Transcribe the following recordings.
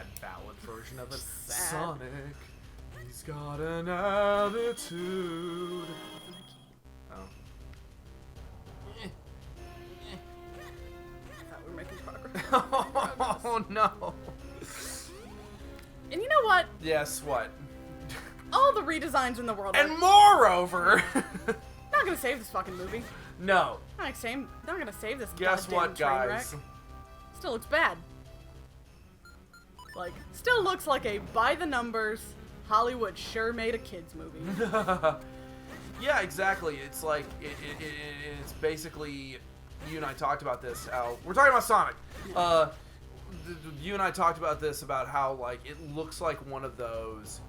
sad ballad version of it. Sad. Sonic, he's got an attitude. Oh. I thought we were making progress. Oh no. And you know what? Yes, what? All the redesigns in the world And are moreover, not gonna save this fucking movie. no. Not gonna save this Guess goddamn what, train wreck. guys? Still looks bad. Like, still looks like a by-the-numbers, Hollywood sure made a kids movie. Yeah, exactly. It's like it's basically you and I talked about this. How we're talking about Sonic. You and I talked about this about how like it looks like one of those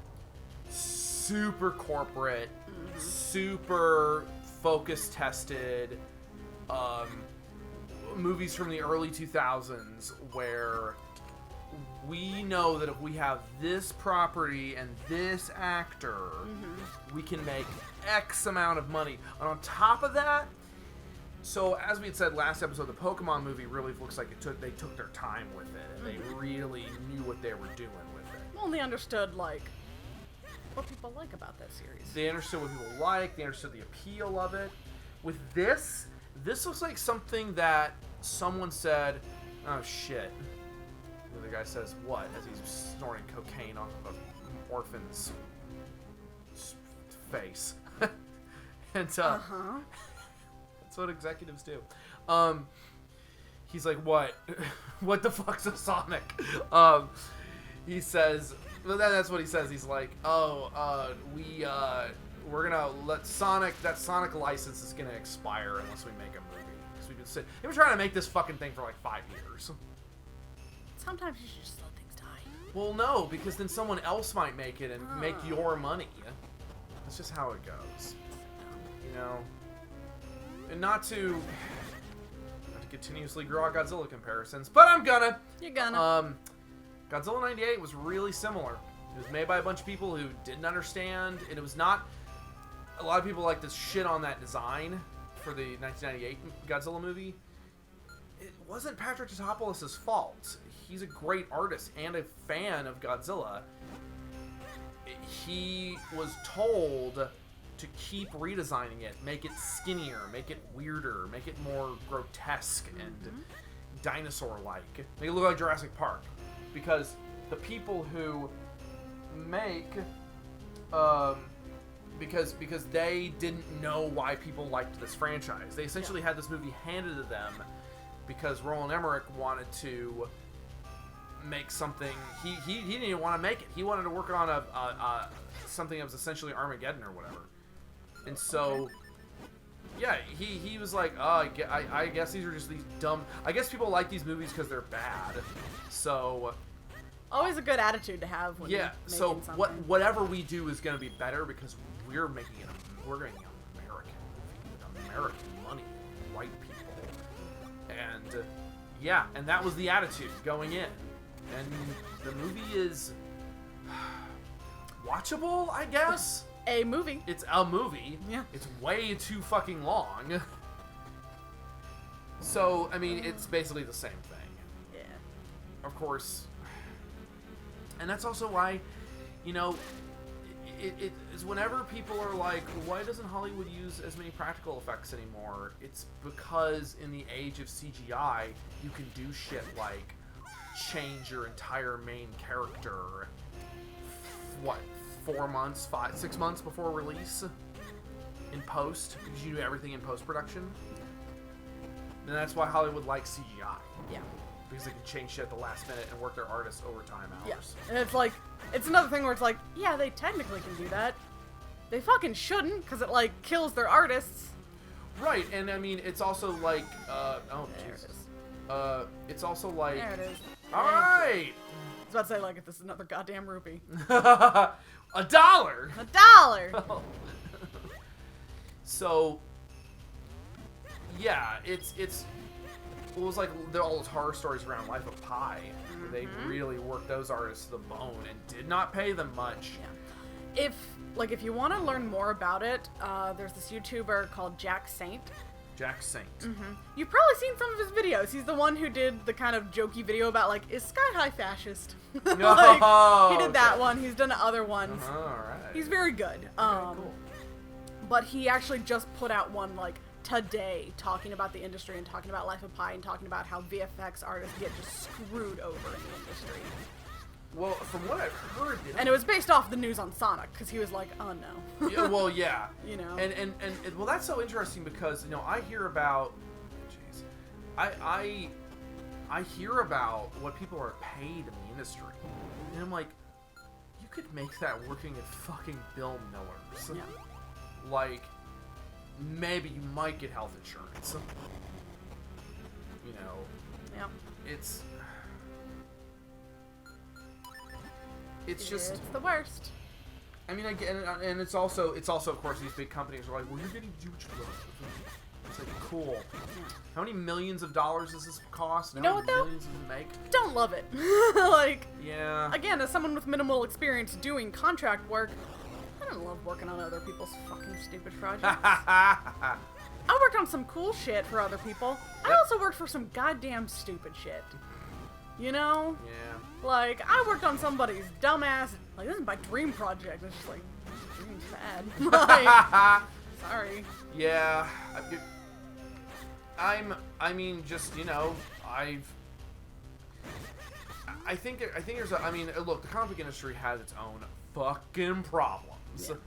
super corporate, super focus tested movies from the early 2000s where we know that if we have this property and this actor, we can make X amount of money. And on top of that, so as we had said last episode, the Pokemon movie really looks like they took their time with it, and they really knew what they were doing with it. Well, they understood, like, what people like about that series. They understood what people like, they understood the appeal of it. With this looks like something that someone said, oh shit. The other guy says, what? As he's snorting cocaine off of an orphan's face. And, that's what executives do. He's like, what? What the fuck's a Sonic? He says, well, that's what he says. He's like, we're gonna let that Sonic license is gonna expire unless we make a movie. Because they've been trying to make this fucking thing for like 5 years. Sometimes you should just let things die. Well, no, because then someone else might make it and make your money. That's just how it goes. You know? And not to continuously draw Godzilla comparisons, but I'm gonna. You're gonna. Godzilla 98 was really similar. It was made by a bunch of people who didn't understand, and it was not... A lot of people like to shit on that design for the 1998 Godzilla movie. It wasn't Patrick Tatopoulos' fault. He's a great artist and a fan of Godzilla. He was told to keep redesigning it, make it skinnier, make it weirder, make it more grotesque and dinosaur-like. Make it look like Jurassic Park. Because the people who make... because they didn't know why people liked this franchise. They essentially had this movie handed to them because Roland Emmerich wanted to make something... He didn't even want to make it. He wanted to work on something that was essentially Armageddon or whatever. And so, yeah, he was like, I guess these are just these dumb... I guess people like these movies because they're bad. So... Always a good attitude to have when you're making something. Whatever we do is going to be better because we're making an American movie with American money, white people. And, yeah, and that was the attitude going in. And the movie is watchable, I guess? A movie. It's a movie. Yeah. It's way too fucking long. So, I mean, it's basically the same thing. Yeah. Of course. And that's also why, you know, it is whenever people are like, why doesn't Hollywood use as many practical effects anymore? It's because in the age of CGI, you can do shit like change your entire main character, 6 months before release in post, because you do everything in post-production. And that's why Hollywood likes CGI. Yeah. Because they can change shit at the last minute and work their artists overtime hours. Yeah. And it's like, it's another thing where it's like, yeah, they technically can do that. They fucking shouldn't, because it, like, kills their artists. Right, and I mean, it's also like, There Jesus. it is. It's also like... There it is. Alright! I was about to say, like, if this is another goddamn rupee. $1! $1! So, yeah, it was like all those horror stories around Life of Pi. Where they really worked those artists to the bone and did not pay them much. Yeah. If you want to learn more about it, there's this YouTuber called Jack Saint. Jack Saint. You've probably seen some of his videos. He's the one who did the kind of jokey video about, like, is Sky High fascist? Like, he did that one. He's done other ones. Alright. He's very good. Cool. But he actually just put out one, like, today, talking about the industry and talking about Life of Pi and talking about how VFX artists get just screwed over in the industry. Well, from what I've heard... And it was based off the news on Sonic, because he was like, oh no. Yeah, well, yeah. You know? And well, that's so interesting because, you know, I hear about... Jeez. I hear about what people are paid in the industry. And I'm like, you could make that working at fucking Bill Miller's. Yeah. Like, maybe you might get health insurance. You know? Yeah. It's just... It's the worst. I mean, and it's also, of course, these big companies are like, well, you're getting to do what you love. It's like, cool. How many millions of dollars does this cost? You know what, though? Millions does it make? Don't love it. Like, yeah. Again, as someone with minimal experience doing contract work, I don't love working on other people's fucking stupid projects. I worked on some cool shit for other people. I also worked for some goddamn stupid shit. You know? Yeah. Like, I worked on somebody's dumbass, like, this is my dream project. It's just like, dream's bad. Like, sorry. Yeah. I mean, just, you know, I think there's a, I mean, look, the comic book industry has its own fucking problems. Yeah.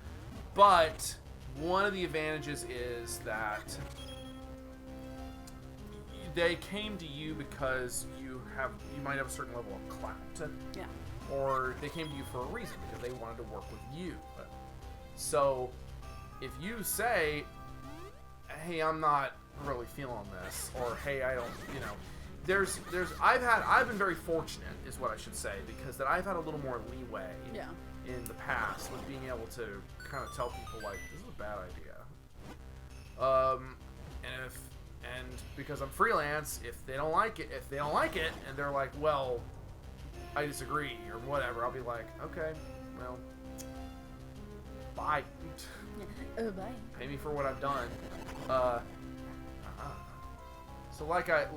But one of the advantages is that they came to you because you might have a certain level of clout. Yeah. Or they came to you for a reason because they wanted to work with you. So if you say, hey, I'm not really feeling this, or hey, I don't, you know, I've been very fortunate, is what I should say, because that I've had a little more leeway in the past with being able to kind of tell people, like, this is a bad idea. And because I'm freelance, if they don't like it, and they're like, well, I disagree, or whatever, I'll be like, okay, well, bye. Bye. Pay me for what I've done. So like I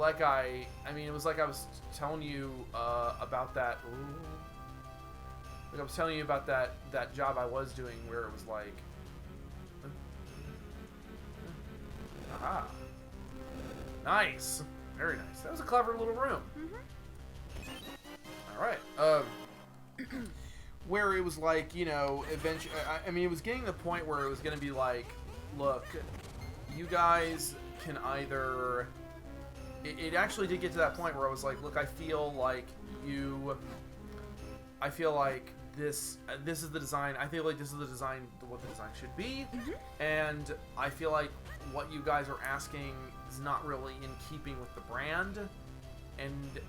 mean, it was like I was telling you about that. Like I was telling you about that job I was doing where it was like, aha, nice, very nice. That was a clever little room. All right. Where it was like, you know, eventually, I mean, it was getting to the point where it was going to be like, look, you guys can either... It actually did get to that point where I was like, look, I feel like this is the design. I feel like this is the design, what the design should be. And I feel like what you guys are asking is not really in keeping with the brand. And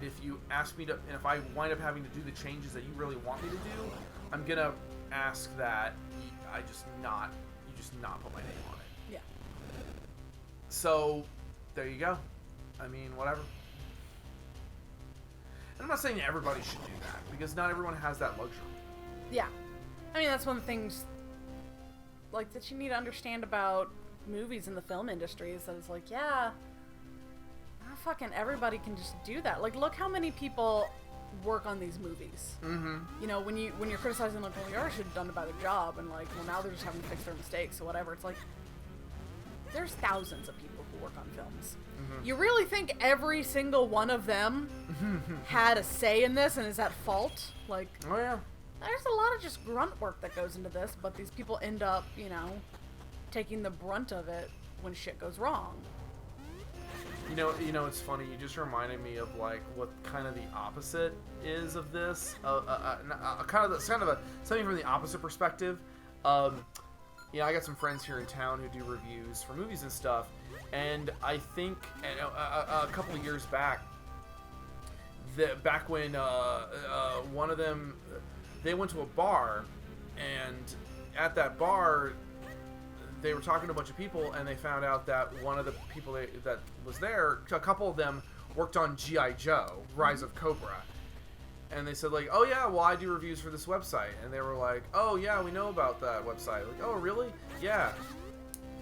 if you ask me to, and if I wind up having to do the changes that you really want me to do, I'm gonna ask that you just not put my name on it. Yeah. So, there you go. I mean, whatever. And I'm not saying everybody should do that, because not everyone has that luxury. Yeah. I mean, that's one of the things, like, that you need to understand about movies in the film industry, is that it's like, yeah, not fucking everybody can just do that. Like, look how many people work on these movies. You know, when you're criticizing, like, well, the artist should have done a better job, and like, well, now they're just having to fix their mistakes or whatever. It's like, there's thousands of people who work on films. You really think every single one of them had a say in this and is at fault? Like, oh yeah, there's a lot of just grunt work that goes into this, but these people end up, you know, taking the brunt of it when shit goes wrong. You know, it's funny. You just reminded me of like what kind of the opposite is of this. Something from the opposite perspective. You know, I got some friends here in town who do reviews for movies and stuff, and I think a couple of years back, back when one of them, they went to a bar, and at that bar, they were talking to a bunch of people, and they found out that one of the people that was there, a couple of them worked on G.I. Joe, Rise of Cobra. And they said, like, oh, yeah, well, I do reviews for this website. And they were like, oh, yeah, we know about that website. Like, oh, really? Yeah.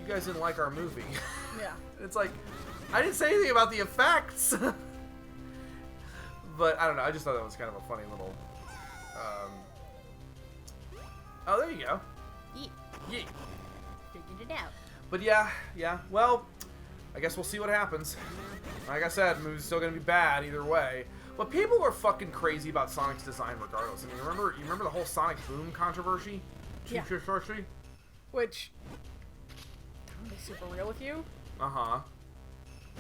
You guys didn't like our movie. Yeah. It's like, I didn't say anything about the effects. But I don't know. I just thought that was kind of a funny little. Oh, there you go. Yeet. Yeet. Figured it out. But yeah. Well, I guess we'll see what happens. Like I said, the movie's still gonna be bad either way. But people are fucking crazy about Sonic's design regardless. I mean, you remember the whole Sonic Boom controversy? Yeah. Controversy? Which, I'm gonna be super real with you. Uh-huh.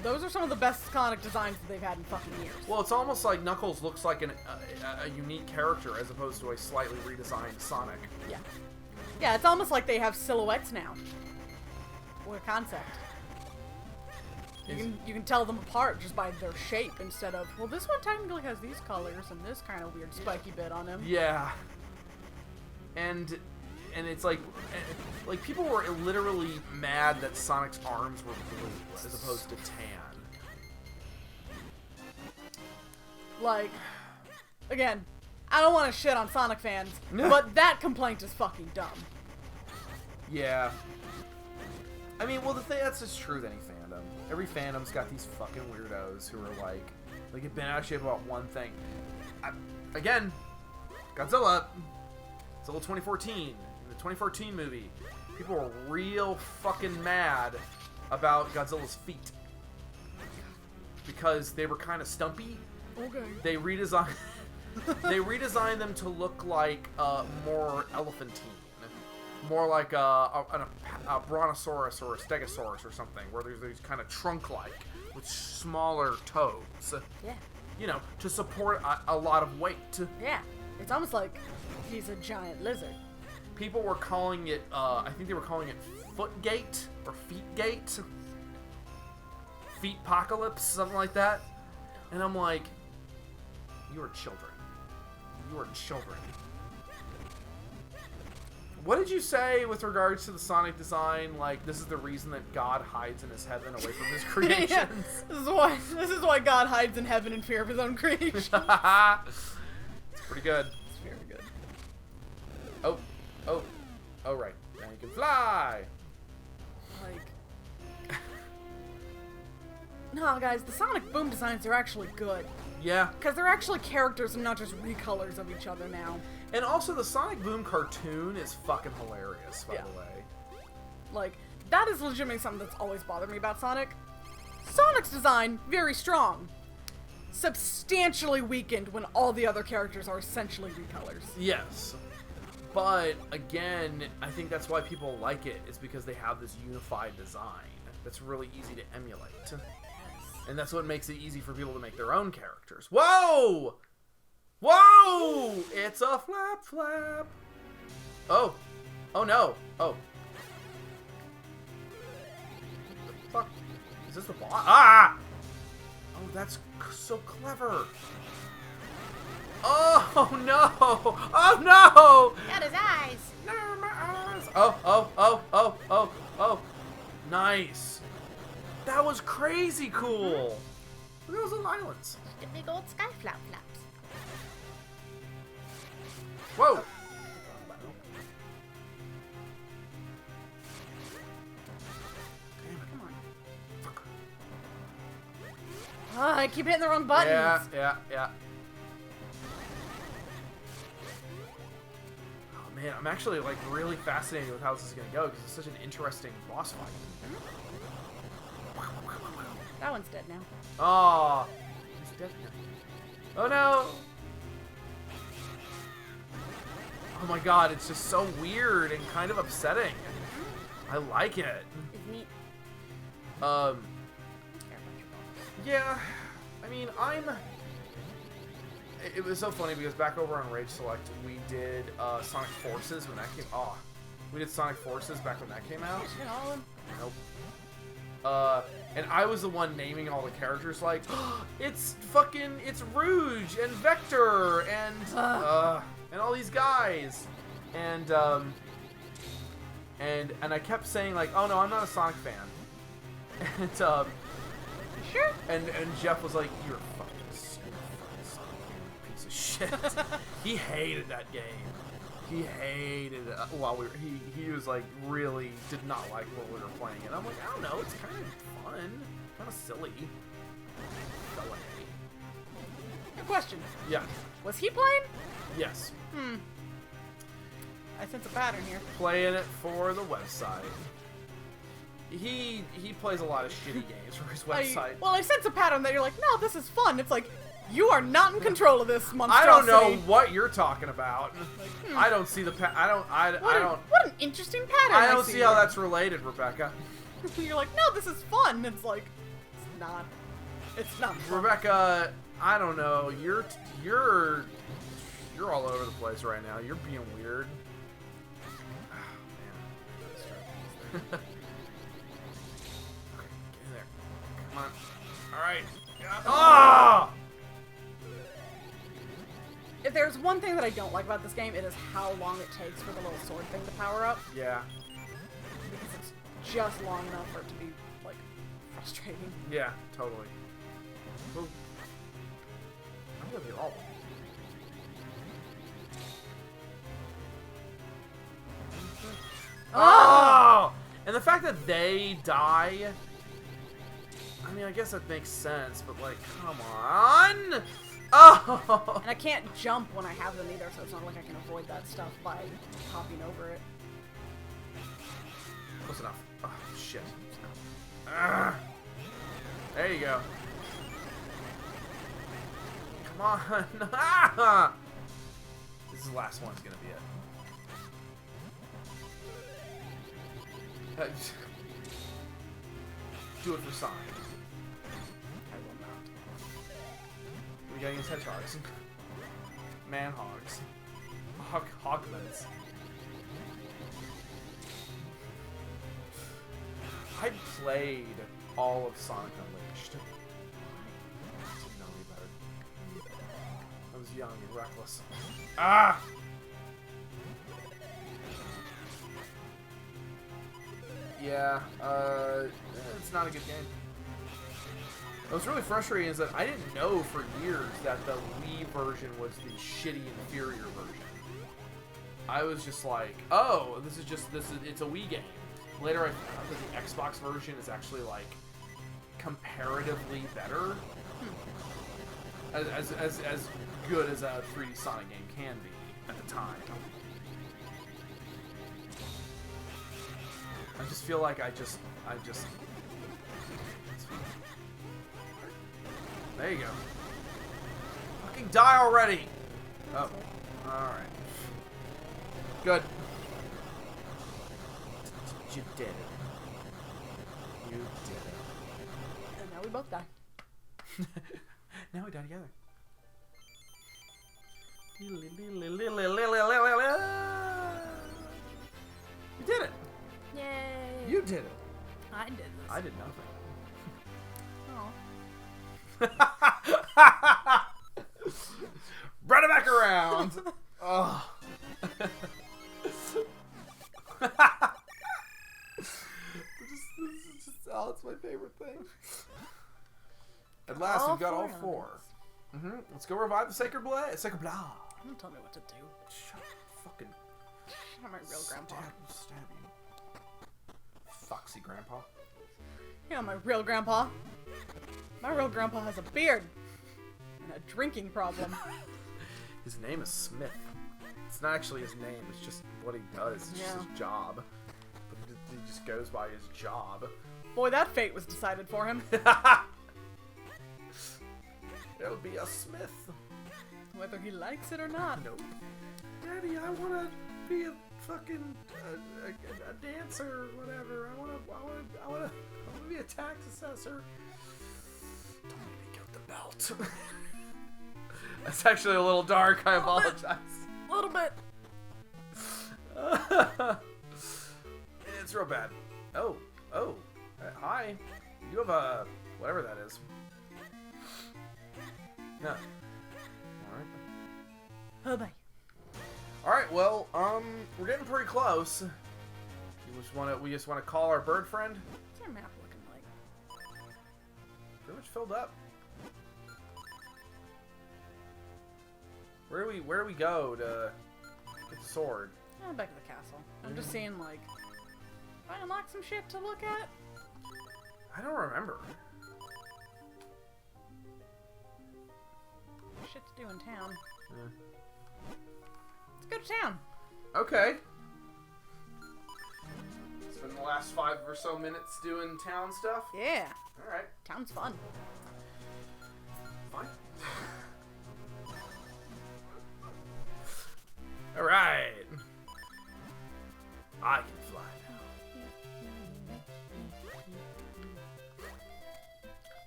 Those are some of the best Sonic designs that they've had in fucking years. Well, it's almost like Knuckles looks like a unique character as opposed to a slightly redesigned Sonic. Yeah. Yeah, it's almost like they have silhouettes now. What a concept. You can tell them apart just by their shape instead of, well, this one technically has these colors and this kind of weird spiky bit on him. Yeah. And it's like people were literally mad that Sonic's arms were blue as opposed to tan. Like, again, I don't want to shit on Sonic fans, but that complaint is fucking dumb. Yeah. I mean, well, that's just true with any fandom. Every fandom's got these fucking weirdos who are like get bent out of shape about one thing. Again, Godzilla 2014, the 2014 movie. People were real fucking mad about Godzilla's feet because they were kind of stumpy. Okay. They redesigned them to look like more elephantine. More like a brontosaurus or a stegosaurus or something, where there's these kind of trunk-like with smaller toes. Yeah. You know, to support a lot of weight. Yeah. It's almost like he's a giant lizard. People were calling it, I think they were calling it Footgate or Feetgate. Feetpocalypse, something like that. And I'm like, you are children. You are children. What did you say with regards to the Sonic design? Like, this is the reason that God hides in his heaven away from his creations. Yeah, this is why God hides in heaven in fear of his own creation. It's pretty good. It's very good. Oh, right. Now you can fly. Like, no, guys, the Sonic Boom designs are actually good. Yeah. Because they're actually characters and not just recolors of each other now. And also, the Sonic Boom cartoon is fucking hilarious, by the way. Like, that is legitimately something that's always bothered me about Sonic. Sonic's design, very strong. Substantially weakened when all the other characters are essentially recolors. Yes. But, again, I think that's why people like it, is because they have this unified design that's really easy to emulate. Yes. And that's what makes it easy for people to make their own characters. Whoa! Whoa! It's a flap. Oh. Oh no. Oh. What the fuck? Is this the boss? Ah! Oh, that's so clever. Oh no! Oh no! Got his eyes. No, my eyes. Oh. Nice. That was crazy cool. Look at those little islands. The big old sky flaps. Whoa! Damn it. Come on. Fuck. Oh, I keep hitting the wrong buttons. Yeah. Oh man, I'm actually like really fascinated with how this is gonna go because it's such an interesting boss fight. That one's dead now. Oh, he's dead now. Oh no! Oh my god, it's just so weird and kind of upsetting. I like it. It's neat. Yeah, I mean, it was so funny because back over on Rage Select, we did Sonic Forces when that came. Oh, we did Sonic Forces back when that came out. Nope. And I was the one naming all the characters like, it's Rouge and Vector and all these guys, and I kept saying like, oh no, I'm not a Sonic fan, and Sure. and Jeff was like, you're a fucking Sonic piece of shit. He hated that game. he hated it while we were, he was like really did not like what we were playing, and I'm like, I don't know, it's kind of fun, kind of silly. Go away. Good question. Yeah. Was he playing? Yes. I sense a pattern here. Playing it for the website. He plays a lot of shitty games for his website. Well, I sense a pattern that you're like, no, this is fun. It's like, you are not in control of this monstrosity. I don't know what you're talking about. Like, I don't see the I don't. What an interesting pattern. I don't see how that's related, Rebekah. You're like, no, this is fun. It's like, it's not. It's not fun. Rebekah, I don't know. You're all over the place right now. You're being weird. Oh, man. Okay, get in there. Come on. All right. Ah! If there's one thing that I don't like about this game, it is how long it takes for the little sword thing to power up. Yeah. Because it's just long enough for it to be, like, frustrating. Yeah, totally. Well, I'm gonna be all. Oh! And the fact that they die, I mean, I guess that makes sense, but like, come on! Oh! And I can't jump when I have them either, so it's not like I can avoid that stuff by hopping over it. Close enough. Oh, shit. Ah. There you go. Come on. Ah. This is the last one's gonna be it. Do it for Sonic. I will not. We got against hedgehogs. Man-hogs. Hogmans. I played all of Sonic Unleashed. I didn't know any better. I was young and reckless. Ah! Yeah, it's not a good game. What's really frustrating is that I didn't know for years that the Wii version was the shitty, inferior version. I was just like, oh, it's a Wii game. Later I found out that the Xbox version is actually, like, comparatively better. As good as a 3D Sonic game can be at the time. I just feel like I just. There you go. Fucking die already! Oh, alright. Good. You did it. You did it. And now we both die. Now we die together. You did it! Yay! You did it! I did this. I did nothing. Run it back around! Oh. Oh, it's my favorite thing. At last, we've got all four. Let's go revive the Sacred Blade. Sacred Blade. Don't tell me what to do. Shut up, fucking. Shut up, my real grandpa. Stab you. Foxy grandpa. Yeah, my real grandpa. My real grandpa has a beard and a drinking problem. His name is Smith. It's not actually his name. It's just what he does. It's just his job. But he just goes by his job. Boy, that fate was decided for him. It'll be a Smith. Whether he likes it or not. Nope. Daddy, I want to be a fucking a dancer or whatever. I want to be a tax assessor. Don't make me get the belt. That's actually a little dark. I apologize. A little bit. It's real bad. Oh. Hi. You have a whatever that is. No. Oh, bye. Alright, well, we're getting pretty close. We just wanna call our bird friend? What's your map looking like? Pretty much filled up. Where do we go to Get the sword. Back to the castle. I'm just seeing, like, do I unlock some shit to look at? I don't remember. Shit to do in town. Yeah. Let's go to town. Okay. Spend the last 5 or so minutes doing town stuff. Yeah. All right. Town's fun. Fine. All right. I can fly now.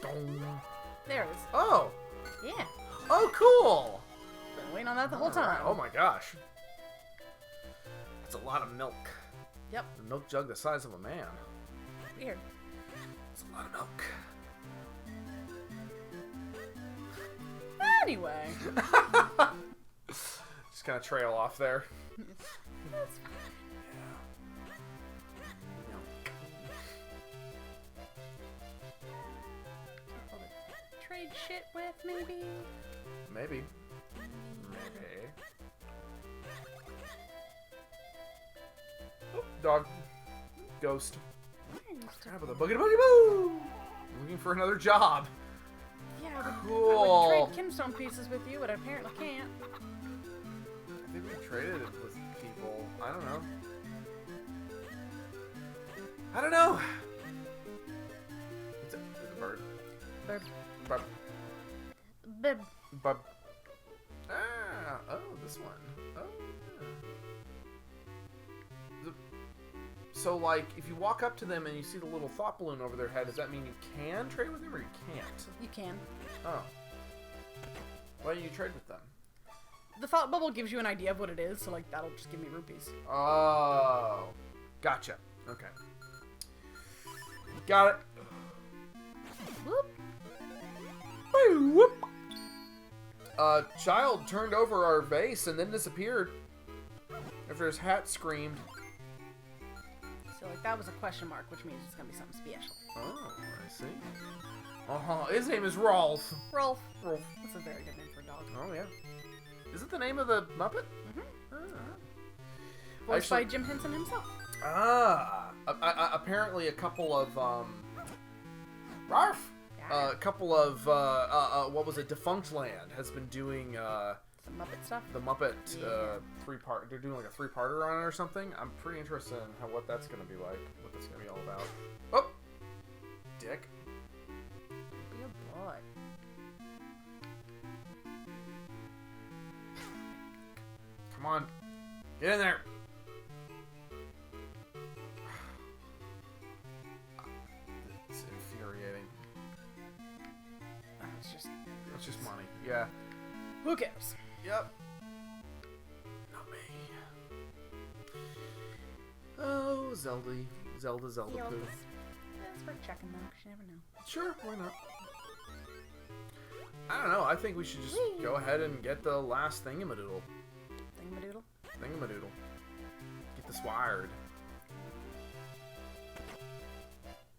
Dong. There it is. Oh. Yeah. Oh, cool. Been waiting on that the whole All time. right. Oh my gosh. That's a lot of milk. Yep. A milk jug the size of a man. Weird. That's a lot of milk. Anyway. Just kind of trail off there. That's fine. Careful to trade shit with, maybe? Maybe. Maybe. Oh, dog. Ghost. Grab with a boogie boogie boo! Looking for another job. Yeah, I Cool. would trade kimstone pieces with you, but I apparently can't. I think we traded it with people. I don't know. I don't know. It's a bird. Bird. Bub. Bib. Bub. Ah. Oh, this one. Oh. Yeah. So, like, if you walk up to them and you see the little thought balloon over their head, does that mean you can trade with them or you can't? You can. Oh. Why don't you trade with them? The thought bubble gives you an idea of what it is, so like that'll just give me rupees. Oh. Gotcha. Okay. Got it. Whoop. Whoop. A child turned over our vase and then disappeared after his hat screamed. So like that was a question mark, which means it's gonna be something special. Oh, I see. His name is Rolf. Rolf. Rolf. That's a very good name for a dog. Oh, yeah. Is it the name of the Muppet? Mm-hmm. Ah. Voiced by Jim Henson himself. Apparently a couple of, Rarf! Yeah. A couple of, what was it, Defunct Land has been doing, Some Muppet stuff. the Muppet, Yeah. three-part, they're doing like a 3-parter on it or something. I'm pretty interested in what that's gonna be like, what that's gonna be all about. Oh! Dick. Be a boy. Come on. Get in there. It's infuriating. Oh, It's just money. Yeah. Who cares? Yep. Not me. Oh, Zelda poo. It's worth checking though, 'cause you never know. Sure, why not? I don't know. I think we should just go ahead and get the last thingamadoodle. Thingamadoodle. Get this wired.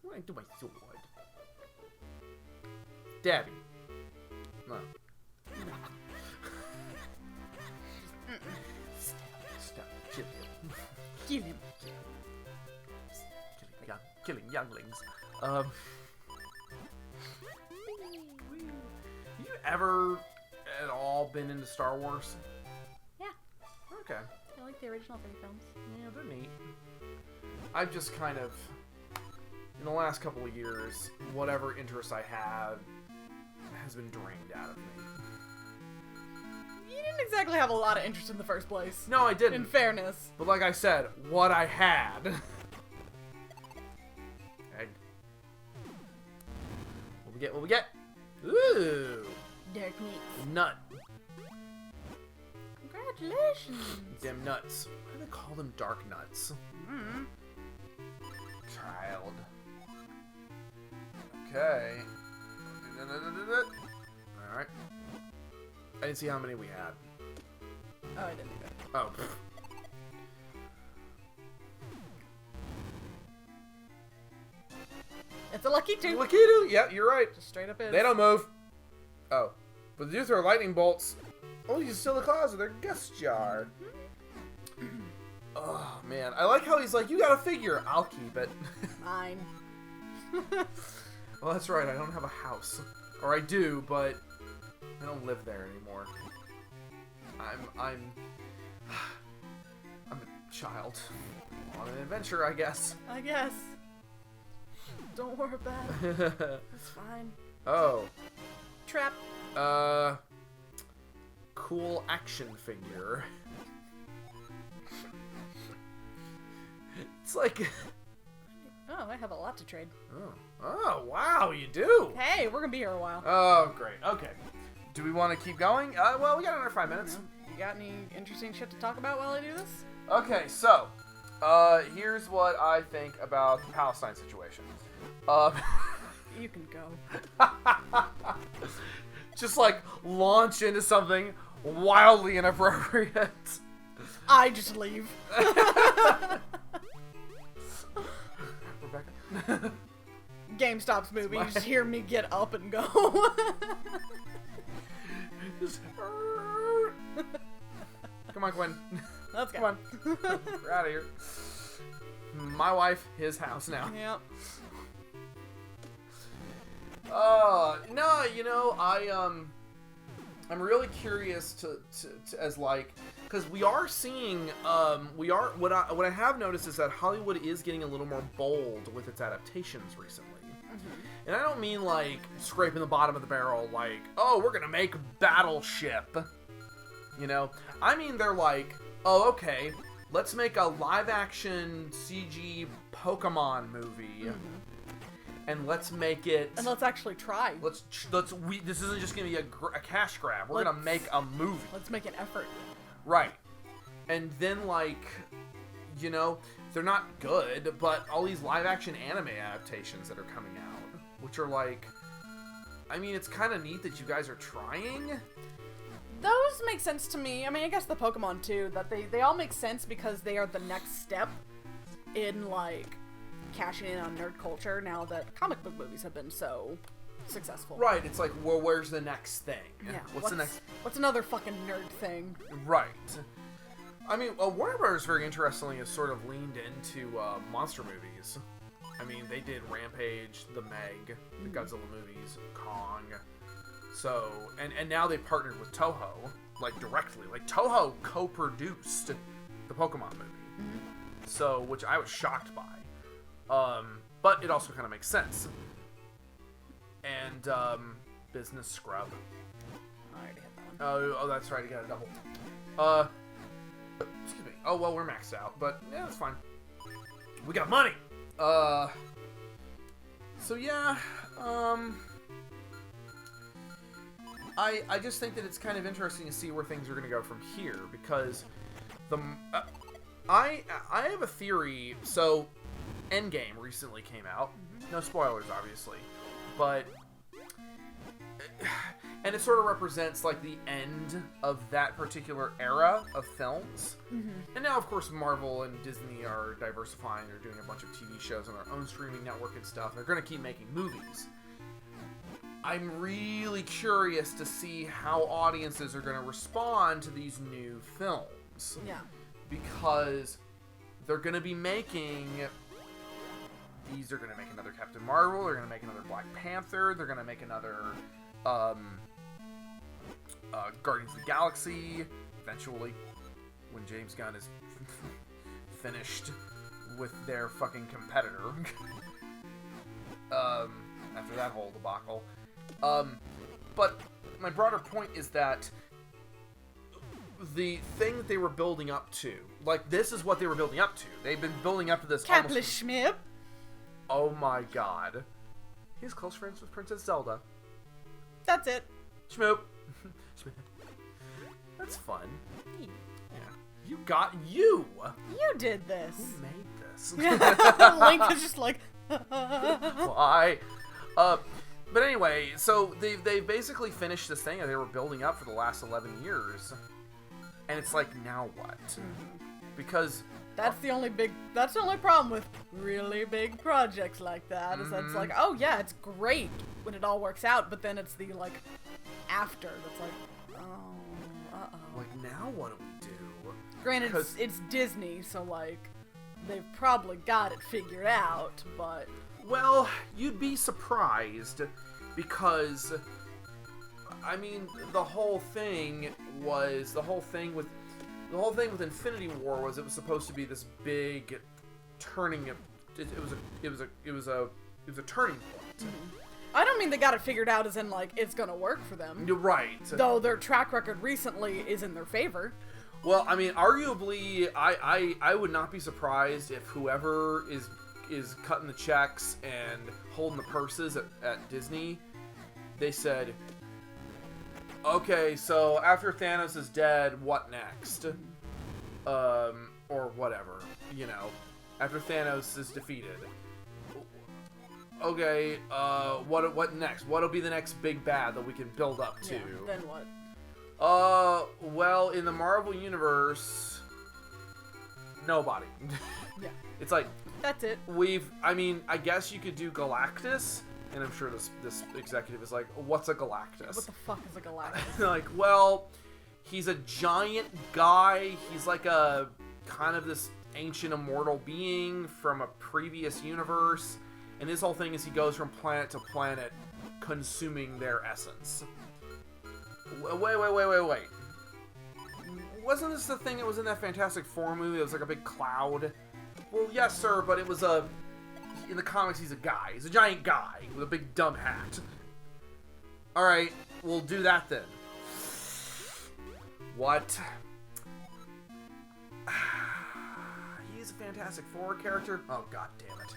What do I do with my sword? Dabby. No. Stop. Kill him. Kill him. Killing younglings. You ever at all been into Star Wars? Yeah. Okay. I like the original 3 films. Yeah, they're neat. I've just kind of, in the last couple of years, whatever interest I had has been drained out of me. You didn't exactly have a lot of interest in the first place. No, I didn't. In fairness. But like I said, what I had. Egg. What we get? Ooh! Dark meats. Nut. Congratulations. Damn nuts. Why do they call them dark nuts? Mm. Child. Okay. Alright. I didn't see how many we had. Oh, I didn't either. Oh. It's a lucky 2. Lakitu! Yeah, you're right. Just straight up is. They don't move. Oh. But they do throw lightning bolts. Oh, you can steal the claws of their guest jar. Oh, man. I like how he's like, you got a figure. I'll keep it. Mine. Well, that's right. I don't have a house. Or I do, but I don't live there anymore. I'm a child on an adventure, I guess. I guess. Don't worry about it. It's fine. Oh. Trap. Cool action figure. It's like... Oh, I have a lot to trade. Oh, wow, you do. Hey, we're gonna be here a while. Oh, great. Okay. Do we want to keep going? Well, we got another 5 minutes. You got any interesting shit to talk about while I do this? Okay, so, here's what I think about the Palestine situation. You can go. Just, like, launch into something wildly inappropriate. I just leave. Rebekah? GameStop's movie. You just hear me get up and go. Just... Come on, Gwen. Let's go. Come on. We're out of here. My wife, his house now. Yep. No, you know, I'm really curious to as like, because we are seeing, what I have noticed is that Hollywood is getting a little more bold with its adaptations recently. Mm-hmm. And I don't mean like scraping the bottom of the barrel, like, oh, we're gonna make Battleship. You know, I mean they're like, oh, okay, let's make a live-action CG Pokemon movie. Mm-hmm. And let's make it. And let's actually try. This isn't just gonna be a cash grab. We're gonna make a movie. Let's make an effort. Right. And then, like, you know, they're not good, but all these live-action anime adaptations that are coming out, which are like, I mean, it's kind of neat that you guys are trying. Those make sense to me. I mean, I guess the Pokemon too. That they all make sense because they are the next step in like cashing in on nerd culture now that comic book movies have been so successful. Right, it's like, well, where's the next thing? Yeah. What's the next? What's another fucking nerd thing? Right. I mean, Warner Brothers, very interestingly, has sort of leaned into monster movies. I mean, they did Rampage, The Meg, the Godzilla movies, Kong. So, and now they partnered with Toho, like, directly. Like, Toho co-produced the Pokemon movie. Mm-hmm. So, which I was shocked by. But it also kind of makes sense. And, Business Scrub. I already had that one. Oh, that's right, you got a double. Excuse me. Oh, well, we're maxed out, but, yeah, that's fine. We got money! So, yeah, I just think that it's kind of interesting to see where things are going to go from here, because I have a theory. So Endgame recently came out. No spoilers, obviously, but and it sort of represents like the end of that particular era of films. And now, of course, Marvel and Disney are diversifying. They're doing a bunch of TV shows on their own streaming network and stuff. They're going to keep making movies. I'm really curious to see how audiences are going to respond to these new films. Yeah. Because they're going to be making... These are going to make another Captain Marvel. They're going to make another Black Panther. They're going to make another Guardians of the Galaxy. Eventually, when James Gunn is finished with their fucking competitor. After that whole debacle. But my broader point is that the thing that they were building up to, like, this is what they were building up to. They've been building up to this Capitalist Schmip. Oh my god. He's close friends with Princess Zelda. That's it. Schmoop. That's fun. Yeah. You did this. Who made this? Link is just like... Why? But anyway, so they basically finished this thing that they were building up for the last 11 years. And it's like, now what? Because... That's the only problem with really big projects like that, is that it's like, oh yeah, it's great when it all works out, but then it's the, like, after that's like, oh, uh-oh. Like, now what do we do? Granted, it's Disney, so, like, they've probably got it figured out, but... Well, you'd be surprised, because, I mean, the whole thing with Infinity War was it was supposed to be this big turning. It was a turning point. Mm-hmm. I don't mean they got it figured out as in, like, it's gonna work for them. You're right. Though their track record recently is in their favor. Well, I mean, arguably, I would not be surprised if whoever is cutting the checks and holding the purses at Disney, they said, okay, so after Thanos is dead, what next? Or whatever, you know, after Thanos is defeated. Okay, what next? What'll be the next big bad that we can build up to? Yeah, then what? Well, in the Marvel Universe, nobody. Yeah. It's like... That's it. I mean, I guess you could do Galactus, and I'm sure this executive is like, what's a Galactus? What the fuck is a Galactus? Like, well, he's a giant guy. He's like a kind of this ancient immortal being from a previous universe. And his whole thing is he goes from planet to planet, consuming their essence. Wait. Wasn't this the thing that was in that Fantastic Four movie? It was like a big cloud. Well, yes, sir, but it was in the comics, he's a guy. He's a giant guy with a big dumb hat. Alright, we'll do that then. What? He's a Fantastic Four character? Oh, god damn it.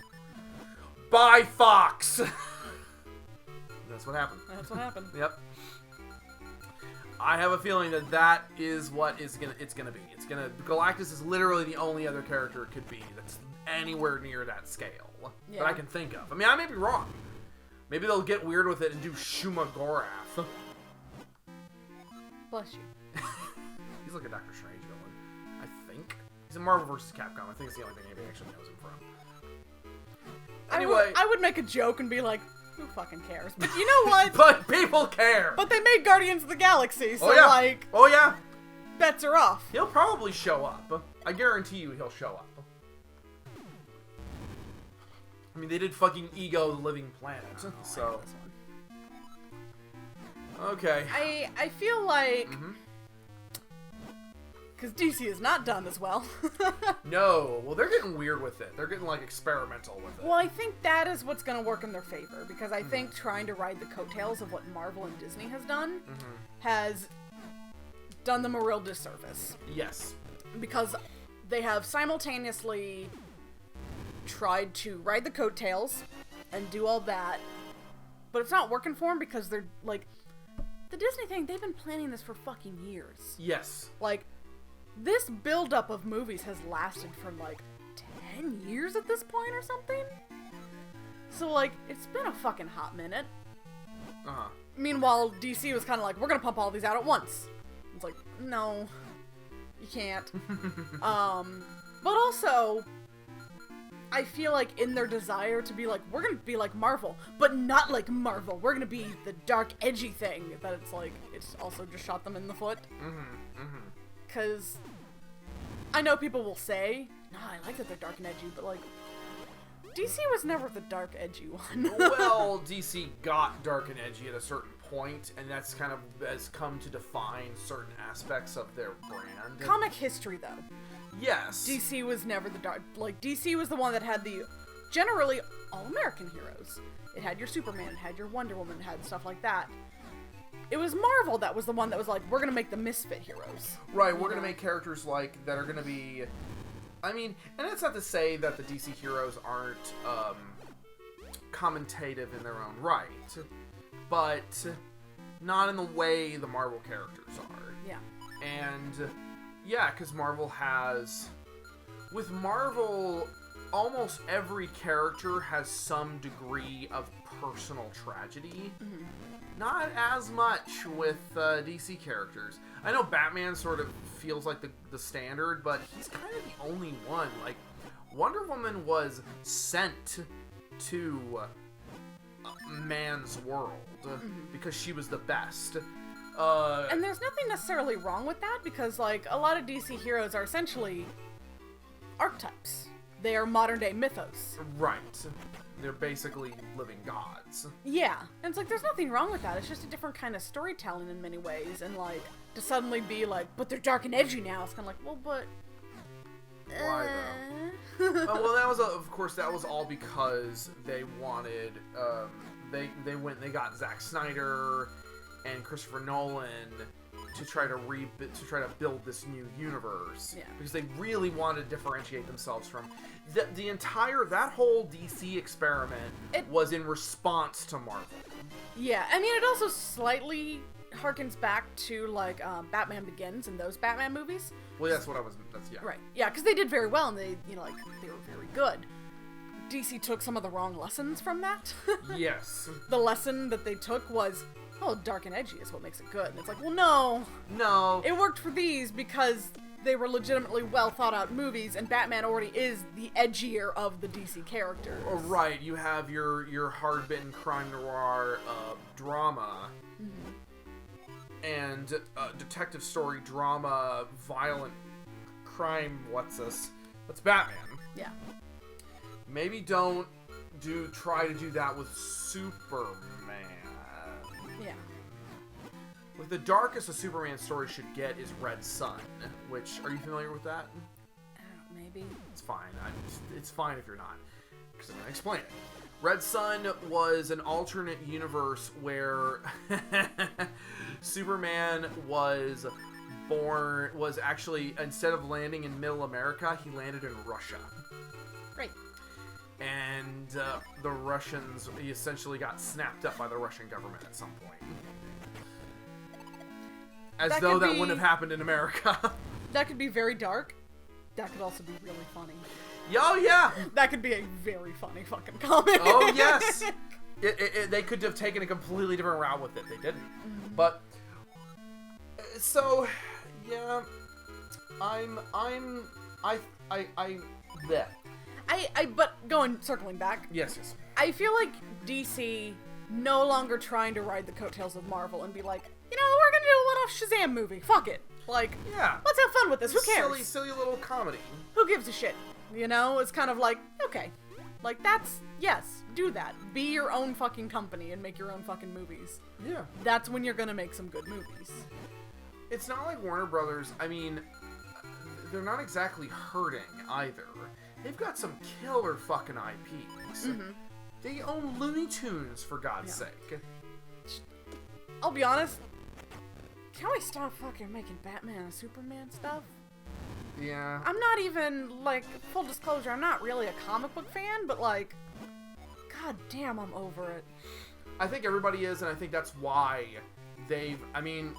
Bye, Fox! That's what happened. That's what happened. Yep. I have a feeling that is what it's gonna be. Galactus is literally the only other character it could be that's anywhere near that scale that I can think of. I mean, I may be wrong. Maybe they'll get weird with it and do Shumagorath. Bless you. He's like a Doctor Strange villain, I think. He's in Marvel vs. Capcom. I think it's the only thing anybody actually knows him from. Anyway, I would make a joke and be like, who fucking cares? But you know what? But people care! But they made Guardians of the Galaxy, so like... Oh yeah! Bets are off. He'll probably show up. I guarantee you he'll show up. I mean, they did fucking Ego the Living Planet, so... Okay. I feel like... Because DC is not done as well. No. Well, they're getting weird with it. They're getting, like, experimental with it. Well, I think that is what's going to work in their favor. Because I think trying to ride the coattails of what Marvel and Disney has done has done them a real disservice. Yes. Because they have simultaneously tried to ride the coattails and do all that. But it's not working for them because they're, like... The Disney thing, they've been planning this for fucking years. Yes. Like... This buildup of movies has lasted for, like, 10 years at this point or something? So, like, it's been a fucking hot minute. Uh-huh. Meanwhile, DC was kind of like, we're gonna pump all these out at once. It's like, no, you can't. But also, I feel like in their desire to be like, we're gonna be like Marvel, but not like Marvel. We're gonna be the dark, edgy thing, that it's like, it's also just shot them in the foot. Because I know people will say, no, I like that they're dark and edgy, but like, DC was never the dark, edgy one. Well, DC got dark and edgy at a certain point, and that's kind of has come to define certain aspects of their brand. Comic history, though. Yes. DC was never the dark, like, DC was the one that had the, generally, all-American heroes. It had your Superman, it had your Wonder Woman, it had stuff like that. It was Marvel that was the one that was like, we're gonna make the misfit heroes. Right, we're gonna make characters like that are gonna be. I mean, and that's not to say that the DC heroes aren't commentative in their own right, but not in the way the Marvel characters are. Yeah. And yeah, because Marvel has, with Marvel, almost every character has some degree of personal tragedy. Not as much with DC characters. I know Batman sort of feels like the standard, but he's kind of the only one. Like, Wonder Woman was sent to man's world because she was the best. And there's nothing necessarily wrong with that, because, like, a lot of DC heroes are essentially archetypes. They are modern-day mythos. Right. They're basically living gods. Yeah. And it's like, there's nothing wrong with that. It's just a different kind of storytelling in many ways. And, like, to suddenly be like, but they're dark and edgy now, it's kind of like, well, but... Why, though? Well, that was, of course, that was all because they wanted, they got Zack Snyder and Christopher Nolan to try to build this new universe. Yeah. Because they really wanted to differentiate themselves from that whole DC experiment was in response to Marvel. Yeah, I mean, it also slightly harkens back to, like, Batman Begins and those Batman movies. Well, that's yeah. Right. Yeah, because they did very well, and they were very good. DC took some of the wrong lessons from that. Yes. The lesson that they took was, oh, dark and edgy is what makes it good. And it's like, well, no. No. It worked for these because they were legitimately well thought out movies, and Batman already is the edgier of the DC characters. Oh, right. You have your hard-bitten crime noir drama. Mm-hmm. And detective story drama, violent crime. What's this? That's Batman. Yeah. Maybe don't try to do that with Superman. Yeah. Like, the darkest a Superman story should get is Red Sun, which, are you familiar with that? Maybe. It's fine. It's fine if you're not, because I'm going to explain it. Red Sun was an alternate universe where Superman was actually, instead of landing in Middle America, he landed in Russia. Right. And the Russians, he essentially got snapped up by the Russian government at some point. As though that wouldn't have happened in America. That could be very dark. That could also be really funny. Oh, yeah! That could be a very funny fucking comic. Oh, yes! They could have taken a completely different route with it. They didn't. Mm-hmm. But, so, yeah, but circling back. Yes. I feel like DC no longer trying to ride the coattails of Marvel and be like, we're gonna do a one-off Shazam movie. Fuck it. Like, yeah, let's have fun with this. Who cares? Silly little comedy. Who gives a shit? It's kind of like, okay. Like, yes, do that. Be your own fucking company and make your own fucking movies. Yeah. That's when you're gonna make some good movies. It's not like Warner Brothers, I mean, they're not exactly hurting either. They've got some killer fucking IPs. Mm-hmm. They own Looney Tunes, for God's sake. I'll be honest, can we stop fucking making Batman and Superman stuff? Yeah. I'm not even, like, full disclosure, I'm not really a comic book fan, but, like, god damn, I'm over it. I think everybody is, and I think that's why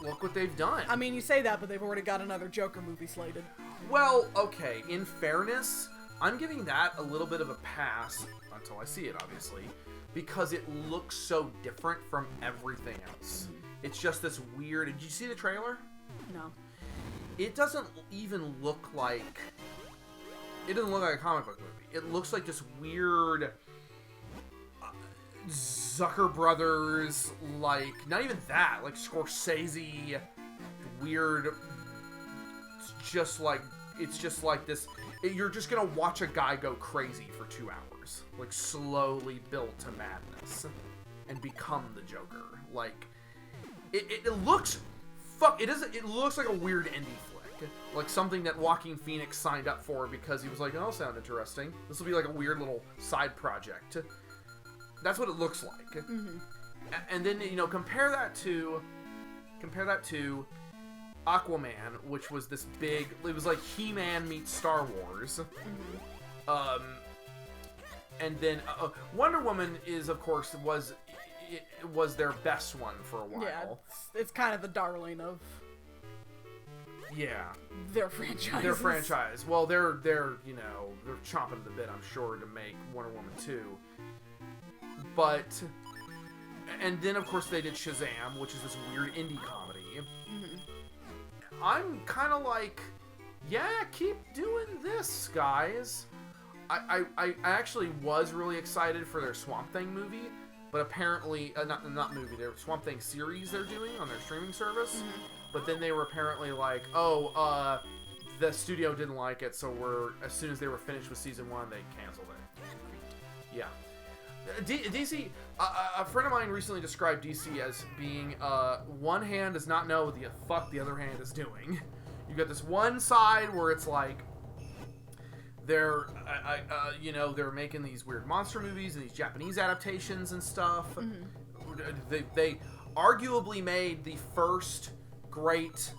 look what they've done. I mean, you say that, but they've already got another Joker movie slated. Well, okay, in fairness, I'm giving that a little bit of a pass, until I see it, obviously, because it looks so different from everything else. Mm-hmm. It's just this weird... Did you see the trailer? No. It doesn't even look like... It doesn't look like a comic book movie. It looks like this weird... Zucker Brothers, like... Not even that. Like, Scorsese... Weird... It's just like this... You're just gonna watch a guy go crazy for 2 hours. Like, slowly build to madness. And become the Joker. Like... It looks... It looks like a weird indie flick. Like something that Joaquin Phoenix signed up for because he was like, oh, sound interesting. This will be like a weird little side project. That's what it looks like. Mm-hmm. And then, compare that to Aquaman, which was this big... It was like He-Man meets Star Wars. Mm-hmm. And then Wonder Woman is, of course, was their best one for a while. Yeah, it's kind of the darling of their franchise. Well, they're chomping at the bit, I'm sure, to make Wonder Woman 2. But, and then of course they did Shazam, which is this weird indie comedy. Mm-hmm. I'm kind of like, yeah, keep doing this, guys. I actually was really excited for their Swamp Thing movie. but apparently not movie. Their Swamp Thing series they're doing on their streaming service. Mm-hmm. But then they were apparently like, the studio didn't like it, so as soon as they were finished with season 1, they canceled it. Yeah. DC, a friend of mine recently described DC as being one hand does not know what the fuck the other hand is doing. You got this one side where it's like they're they're making these weird monster movies and these Japanese adaptations and stuff. Mm-hmm. They arguably made the first great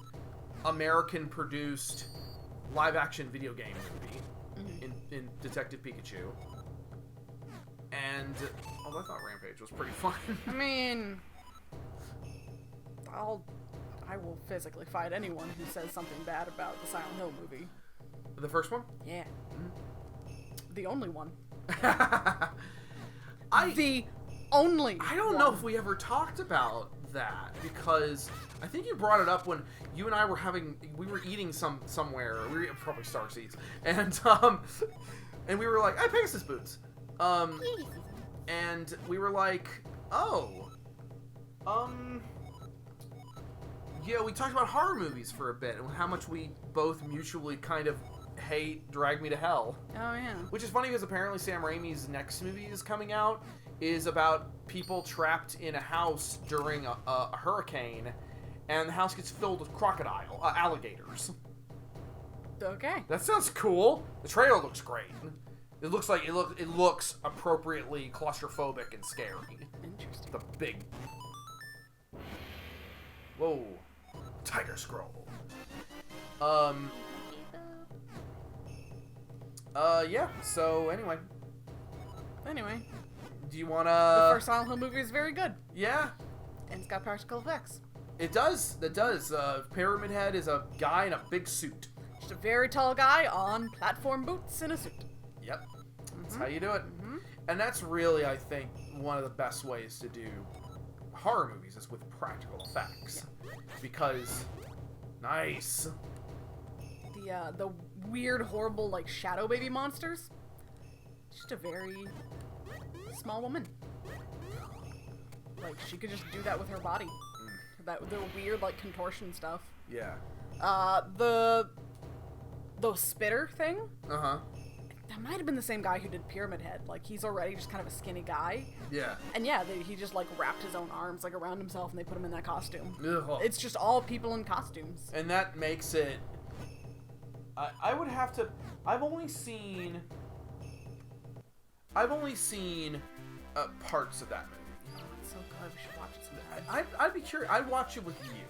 American produced live action video game movie in Detective Pikachu. And I thought Rampage was pretty fun. I mean, I will physically fight anyone who says something bad about the Silent Hill movie. The first one? Yeah. The only one. The only I don't know if we ever talked about that, because I think you brought it up when you and I were eating somewhere. We were probably Starseeds. And we were like, hey, Pegasus Boots. And we were like, we talked about horror movies for a bit and how much we both mutually kind of hate Drag Me to Hell. Oh, yeah. Which is funny because apparently Sam Raimi's next movie is coming out is about people trapped in a house during a hurricane, and the house gets filled with alligators. Okay. That sounds cool. The trailer looks great. It looks appropriately claustrophobic and scary. Interesting. The big... Whoa. Tiger Scroll. Yeah, so anyway. Do you wanna... The first Silent Hill movie is very good. Yeah. And it's got practical effects. It does. Pyramid Head is a guy in a big suit. Just a very tall guy on platform boots in a suit. Yep. That's how you do it. Mm-hmm. And that's really, I think, one of the best ways to do horror movies is with practical effects. Yeah. Because, nice. The weird, horrible, like, shadow baby monsters. Just a very small woman. Like, she could just do that with her body. The weird, like, contortion stuff. Yeah. The spitter thing. Uh-huh. That might have been the same guy who did Pyramid Head. Like, he's already just kind of a skinny guy. Yeah. And yeah, he just, like, wrapped his own arms, like, around himself, and they put him in that costume. Ugh. It's just all people in costumes. And that makes it... I would have to... I've only seen parts of that movie. Oh, it's so good. We should watch it sometime. I'd be curious. I'd watch it with you.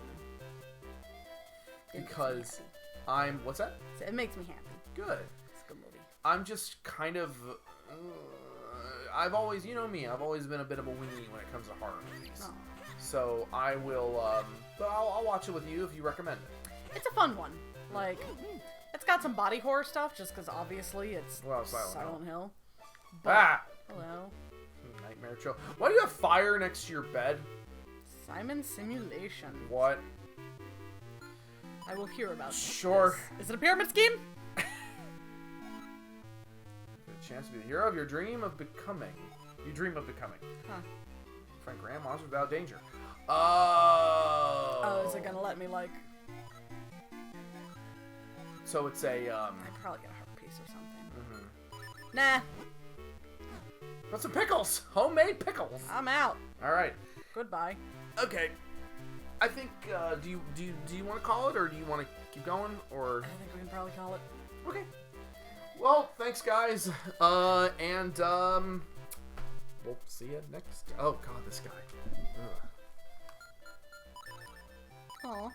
Because I'm... What's that? It makes me happy. Good. It's a good movie. I'm just kind of... I've always... You know me. I've always been a bit of a weenie when it comes to horror movies. Oh. So I will... I'll watch it with you if you recommend it. It's a fun one. Like... It's got some body horror stuff, just because obviously it's Silent Hill. But, hello. Nightmare Chill. Why do you have fire next to your bed? Simon Simulation. What? I will hear about it. Sure. Is it a pyramid scheme? A chance to be the hero of your dream of becoming. You dream of becoming. Huh. Find grandmas without danger. Oh, is it gonna let me, like... So it's a, I'd probably get a heart piece or something. Mm-hmm. Nah. Got some pickles! Homemade pickles! I'm out. Alright. Goodbye. Okay. I think, do you want to call it, or do you want to keep going, or... I think we can probably call it. Okay. Well, thanks, guys. We'll see you next... Oh, God, this guy. Ugh. Aw.